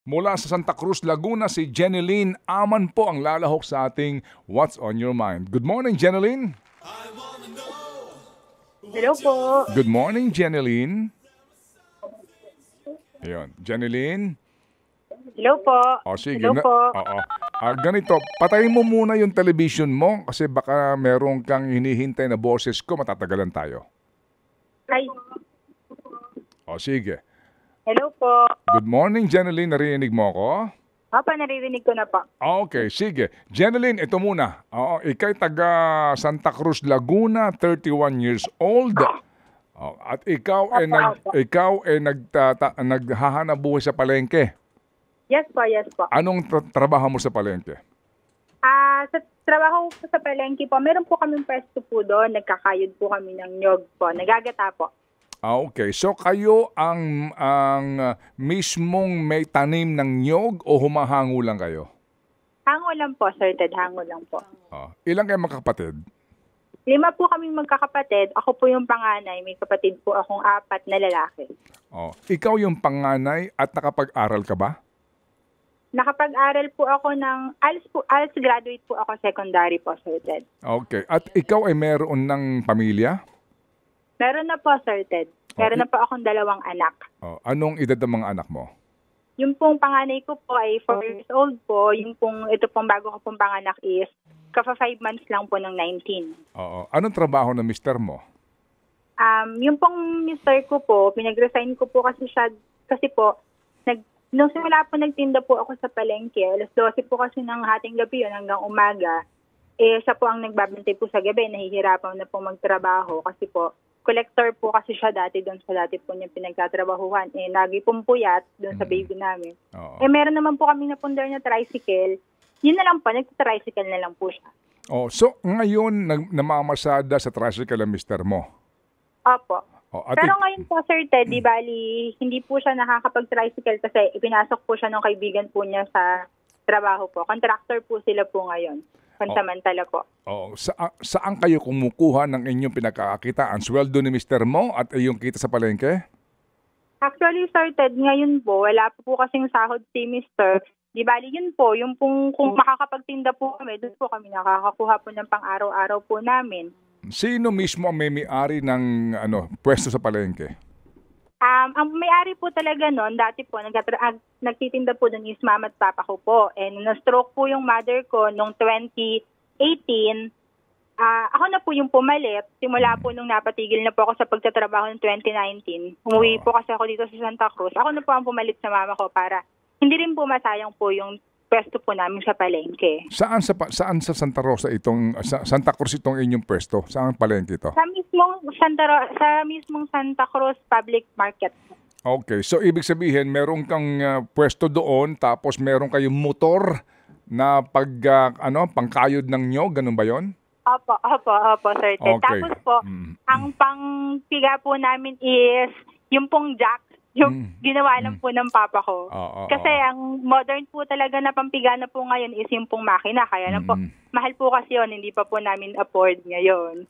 Mula sa Santa Cruz, Laguna, si Jeneline Aman po ang lalahok sa ating What's on Your Mind. Good morning, Jeneline. Hello po. Good morning, Jeneline. Ayun, Jeneline. Hello po. O sige. Hello po. Oo. Ganito, patayin mo muna yung television mo kasi baka meron kang hinihintay na boses ko, matatagalan tayo. Hi. O sige. Hello po. Good morning, Jeneline. Narinig mo ako? Papa, naririnig ko na po. Okay, sige. Jeneline, ito muna. Oo, ikay taga Santa Cruz, Laguna, 31 years old. At ikaw ay naghahanap buhay sa palengke. Yes po, yes po. Anong trabaho mo sa palengke? Sa trabaho po sa palengke po, meron po kaming pwesto po doon. Nagkakayod po kami ng nyog po. Nagagata po. Okay. So kayo ang mismong may tanim ng nyog o humahango lang kayo? Hango lang po, Sir Ted. Hango lang po. Ilang kayo magkakapatid? 5 po kaming magkakapatid. Ako po yung panganay. May kapatid po akong 4 na lalaki. Ikaw yung panganay at nakapag-aral ka ba? Nakapag-aral po ako ng ALS graduate po ako secondary po, Sir Ted. Okay. At ikaw ay meron ng pamilya? Meron na po, Sir Ted. Meron na po akong 2 anak. Anong edad ng mga anak mo? Yung pong panganay ko po ay 4 years old po. Yung pong, ito pong bago ko pong panganak is kapa 5 months lang po ng 19. Anong trabaho ng mister mo? Yung pong mister ko po, pinag-resign ko po kasi siya, kasi po, nung simula po nagtinda po ako sa palengke, alas 12 po kasi ng hating gabi yun hanggang umaga, siya po ang nagbabantay po sa gabi, nahihirapan na po magtrabaho kasi po, collector po kasi siya dati doon sa dati po niya pinagtatrabahuhan. Lagi pong puyat doon sa baby namin. Meron naman po kami napundar na tricycle. Yun na lang po, nagta-tricycle na lang po siya. So ngayon, namamasada sa tricycle ang mister mo? Opo. Pero ngayon po, Sir Ted, di bali, hindi po siya nakakapag-tricycle kasi ipinasok po siya ng kaibigan po niya sa trabaho po. Contractor po sila po ngayon. Pansamantala po. Saan kayo kumukuha ng inyong pinagkakakitaan? Sweldo ni mister mo at iyong kita sa palengke? Actually, Sir Ted, ngayon po, wala po kasing sahod si mister. Di bali, yun po, yung pong, kung makakapagtinda po kami, doon po kami nakakakuha po ng pang-araw-araw po namin. Sino mismo ang may-ari ng pwesto sa palengke? Ang may-ari po talaga noon, dati po, nagtitinda po doon is mama at papa ko po. And na-stroke po yung mother ko noong 2018. Ako na po yung pumalit. Simula po nung napatigil na po ako sa pagtatrabaho ng 2019. Umuwi po kasi ako dito sa Santa Cruz. Ako na po ang pumalit sa mama ko para hindi rin po masayang po yung pwesto po namin sa palengke. Saan sa Santa Rosa Santa Cruz itong inyong pwesto? Saan palengke ito? Sa mismong Santa Cruz Public Market. Okay, so ibig sabihin meron kang pwesto doon tapos meron kayong motor na pangkayod ng nyog, ganun ba 'yon? Opo, Sir Ted. Okay. Tapos po, ang pangpiga po namin is yung pong jack. Yung ginawa lang po ng papa ko. Kasi ang modern po talaga na pampiga na po ngayon is yung pong makina. Kaya na po, mahal po kasi yun. Hindi pa po namin afford ngayon.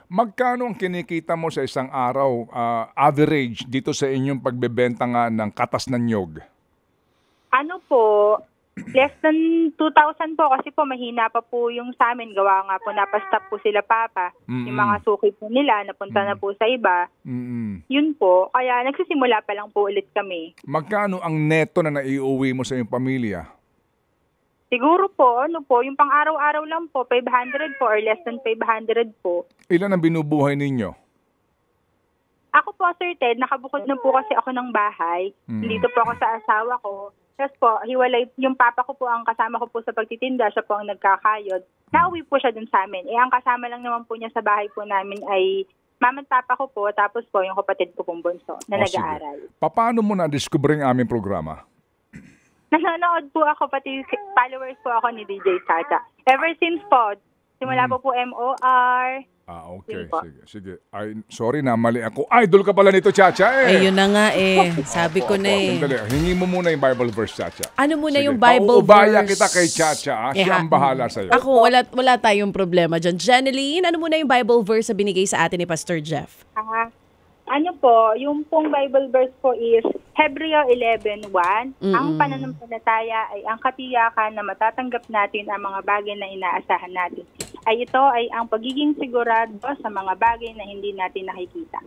Magkano ang kinikita mo sa isang araw, average, dito sa inyong pagbebenta nga ng katas ng nyog? Ano po, less than 2,000 po kasi po mahina pa po yung sa amin. Gawa nga po, napastop po sila papa. Yung mga suki po nila, napunta na po sa iba. Yun po, kaya nagsisimula pa lang po ulit kami. Magkano ang neto na naiuwi mo sa iyong pamilya? Siguro po, yung pang araw-araw lang po, 500 po or less than 500 po. Ilan ang binubuhay ninyo? Ako po, Sir Ted, nakabukod na po kasi ako ng bahay. Dito po ako sa asawa ko. Tapos po, hiwalay, yung papa ko po ang kasama ko po sa pagtitinda, siya po ang nagkakayod. Nauwi po siya dun sa amin. Ang kasama lang naman po niya sa bahay po namin ay mama at papa ko po, tapos po yung kapatid ko pong bunso na nag-aaral. Paano mo na-discover ang aming programa? Nanonood po ako, pati followers po ako ni DJ Chacha. Ever since po, simula po MOR. Okay. Sige. Ay, sorry na, mali ako. Idol ka pala nito, Chacha yun na nga Sabi ko na Sandali. Hingi mo muna yung Bible verse, Chacha. Ano muna yung Bible verse? Paubaya kita kay Chacha. Siya ang bahala sa'yo. Ako, wala tayong problema dyan. Jeneline, ano muna yung Bible verse na binigay sa atin ni Pastor Jeff? Ano po, yung pong Bible verse po is Hebreo 11:1. Ang pananampalataya ay ang katiyakan na matatanggap natin ang mga bagay na inaasahan natin. Ay ito ay ang pagiging sigurado sa mga bagay na hindi natin nakikita.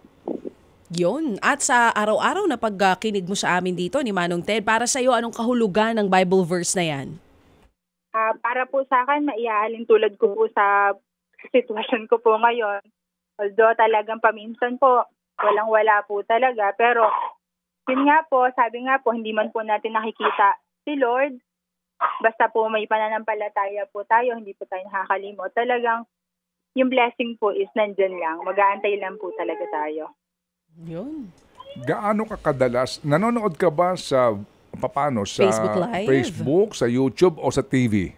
Yun. At sa araw-araw na pagkinig mo sa amin dito ni Manong Ted, para sa iyo, anong kahulugan ng Bible verse na yan? Para po sa akin, maiaalin tulad ko po sa sitwasyon ko po ngayon. Although talagang paminsan po, walang-wala po talaga. Pero yun nga po, sabi nga po, hindi man po natin nakikita si Lord. Basta po may pananampalataya po tayo, hindi po tayo nakakalimot. Talagang yung blessing po is nandyan lang. Mag-aantay lang po talaga tayo. Yun. Gaano ka kadalas, nanonood ka ba sa Facebook Live? Facebook, sa YouTube o sa TV?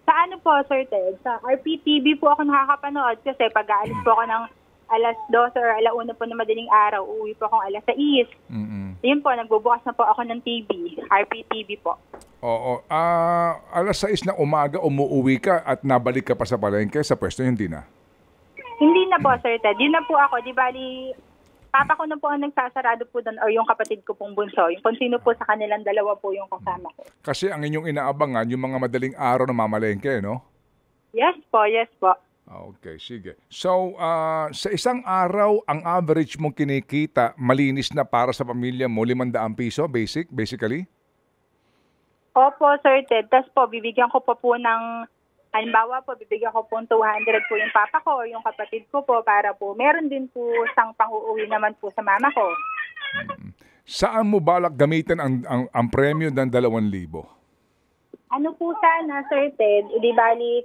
Sa ano po, Sir Ted? Sa RPTV po ako nakakapanood kasi pag aalis po ako ng alas 12 or alauna po na madaling araw, uuwi po akong alas 6. Yun po, nagbubukas na po ako ng TV, RPTV po. Oo. Alas 6 na umaga, umuwi ka at nabalik ka pa sa palengke, sa pwesto, hindi na? Hindi na po, Sir Ted. Yun na po ako. Di bali, papa ko na po ang nagsasarado po doon or yung kapatid ko pong bunso. Yung kung sino po sa kanilang dalawa po yung kasama ko. Kasi ang inyong inaabangan, yung mga madaling araw na mamalengke, no? Yes po, yes po. Okay, sige. So, sa isang araw, ang average mong kinikita, malinis na para sa pamilya mo, 500 piso, basically? Opo, Sir Ted. Tapos po, bibigyan ko po ng, halimbawa po, bibigyan ko po 200 po yung papa ko o yung kapatid ko po para po meron din po isang pang-uuwi naman po sa mama ko. Saan mo balak gamitin ang premyo ng 2,000? Ano po sana, Sir Ted, di bali,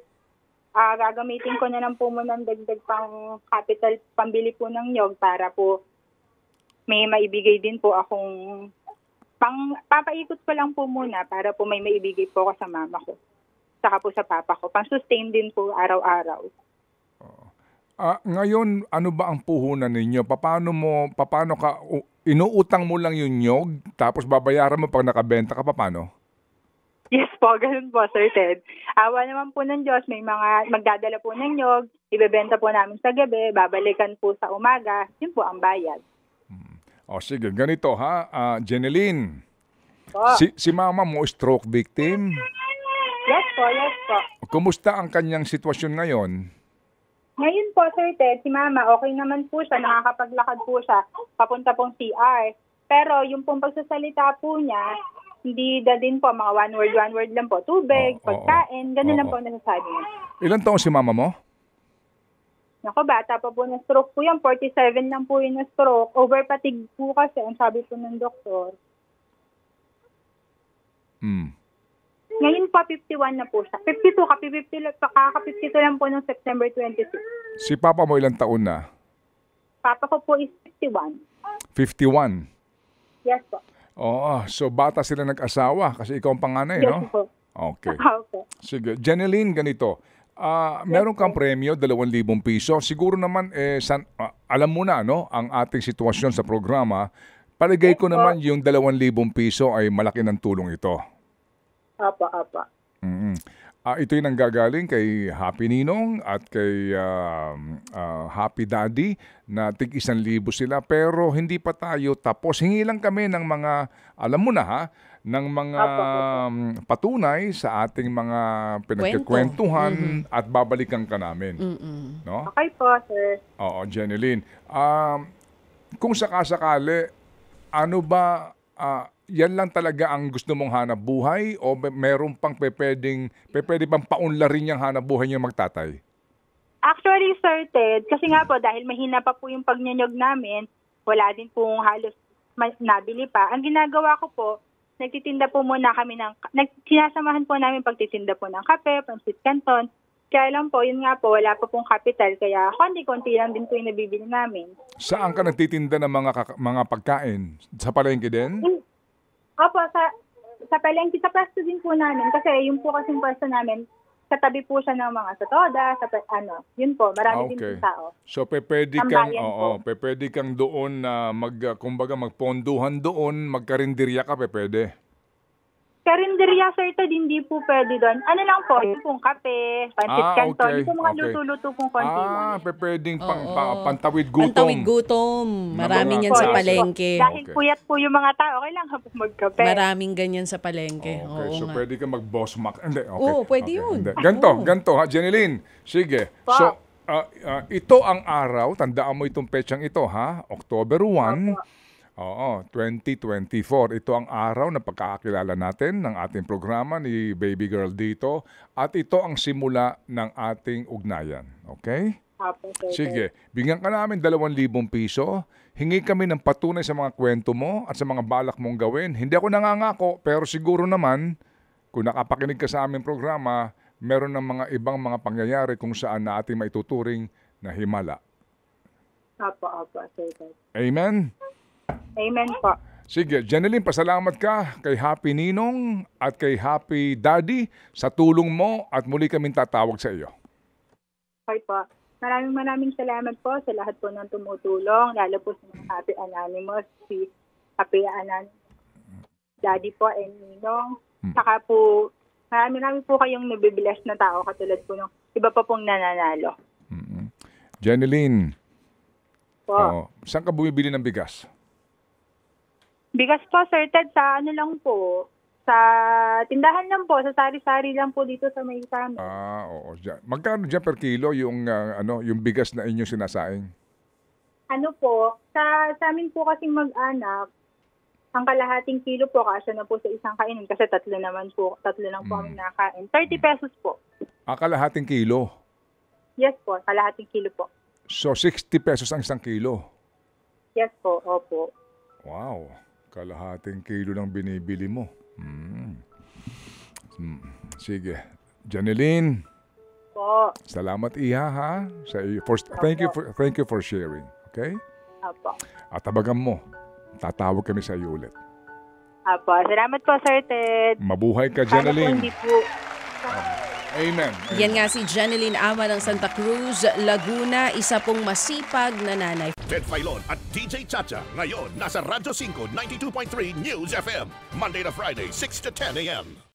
gagamitin ko na lang po muna ng dagdag pang capital, pambili po ng nyog para po may maibigay din po akong, papaikot ko lang po muna para po may maibigay po ako sa mama ko. Saka po sa papa ko. Pang-sustain din po araw-araw. Ngayon, ano ba ang puhunan ninyo? Paano ka, inuutang mo lang yung nyog, tapos babayaran mo pag nakabenta ka, paano? Yes po, ganun po, Sir Ted. Awa naman po ng Diyos, may mga magdadala po ng nyog, ibebenta po namin sa gabi, babalikan po sa umaga, yun po ang bayad. O sige, ganito ha, Jeneline. Po. Si mama mo, stroke victim. Yes po, yes po. Kumusta ang kanyang sitwasyon ngayon? Ngayon po, Sir Ted, si Mama, okay naman po siya, nakakapaglakad po siya, papunta pong CR. Pero yung pong pagsasalita po niya, hindi din po, mga one word lang po. Tubig, pagkain, ganun lang po ang nasasabi niya. Ilan taon si mama mo? Naku, bata pa po na stroke po yan. 47 lang po yung na-stroke. Over-fatigue po kasi, ang sabi po ng doktor. Ngayon po, 51 na po siya. 52, kaka-52 lang po noong September 26. Si papa mo ilang taon na? Papa ko po is 51. 51? Yes po. Oo, so bata sila nag-asawa kasi ikaw ang panganay, Yes no? po. Okay. Okay. Sige. Jeneline, ganito. Meron kang premyo, 2,000 piso. Siguro naman, alam mo na, no, ang ating sitwasyon sa programa. Paligay ko naman yung 2,000 piso ay malaki ng tulong ito. Apa. Ito yung nanggagaling kay Happy Ninong at kay Happy Daddy na tig 1,000 sila pero hindi pa tayo tapos. Hingi lang kami ng mga, alam mo na ha, ng mga patunay sa ating mga pinagkikwentuhan at babalikan ka namin. No? Okay po, sir. Oo, Jeneline. Kung sakasakali, ano ba, yan lang talaga ang gusto mong hanap buhay o meron pang pwede pang paunlarin yung hanap buhay niyo magtatay? Actually, Sir Ted, kasi nga po dahil mahina pa po yung pagnyanyog namin, wala din pong halos nabili pa. Ang ginagawa ko po, nagtitinda po muna kami sinasamahan po namin pagtitinda po ng kape, pansit canton. Kaya lang po, yun nga po, wala pa pong capital, kaya konti-konti lang din po yung nabibili namin. Saan ka nagtitinda ng mga pagkain? Sa palengke din? Opo, sa palengke, sa pwesto din po namin. Kasi yung po kasing pwesto namin, katabi po siya ng mga sotoda, yun po, marami din po tao. So, pwede kang doon na magponduhan doon, magkarinderya ka, pwede? Karinderya, Sir Ted, hindi po pwede doon. Ano lang po, yung pong kape, pancit canton, okay, yung mga okay. luto-luto pong konti lang. Pwedeng Oo. pantawid gutom. Pantawid gutom. Maraming yan mga sa klase. palengke. Dahil Okay. puyat po yung mga tao, kailangan po magkape. Maraming ganyan sa palengke. Okay, Oo so nga. pwede ka mag-boss mac. Hindi, okay. Oo, pwede okay, yun. hindi. Ganto, Oo. ganto ha, Jeneline. Sige. Pa. So, ito ang araw, tandaan mo itong petsang ito ha, October 1. Oo, 2024. Ito ang araw na pagkakakilala natin ng ating programa ni Baby Girl dito at ito ang simula ng ating ugnayan. Okay? Apo, Sir Ted. Sige, bigyan ka namin 2,000 piso. Hingi kami ng patunay sa mga kwento mo at sa mga balak mong gawin. Hindi ako nangangako, pero siguro naman, kung nakapakinig ka sa aming programa, meron ng mga ibang mga pangyayari kung saan na ating maituturing na himala. Apo, Sir Ted. Amen? Amen po. Sige, Jeneline, pasalamat ka kay Happy Ninong at kay Happy Daddy sa tulong mo at muli kaming tatawag sa iyo. Okay po. Maraming salamat po sa lahat po ng tumutulong, lalo po sa mga Happy Anonymous, si Happy Anonymous, Daddy po, and Ninong. Saka po, marami po kayong nabibilas na tao katulad po ng iba pa pong nananalo. Jeneline, Po. saan ka bumibili ng bigas? Bigas po, Sir Ted, sa ano lang po, sa tindahan lang po, sa sari-sari lang po dito sa may kami. Oo. Magkano dyan per kilo yung, yung bigas na inyong sinasaing? Ano po, sa amin po kasing mag-anak, ang kalahating kilo po, kasya na po sa isang kainin kasi tatlo lang po kami nakain. 30 pesos po. Kalahating kilo. Yes po, kalahating kilo po. So, 60 pesos ang isang kilo. Yes po, opo. Wow. Kalahating kilo lang binibili mo. Sige. Janeline, Po, salamat iha ha. Thank you for sharing. Okay? opo. At tabagan mo. Tatawag kami sa iyo ulit. Opo, salamat po, Sir Ted. Mabuhay ka, Sana po Janeline. hindi po. Amen. Yan nga si Jeneline Ama ng Santa Cruz, Laguna, isa pong masipag na nanay. Ted Filon at DJ Chacha. Ngayon, nasa Radyo 5, 92.3 News FM. Monday to Friday, 6 to 10 a.m.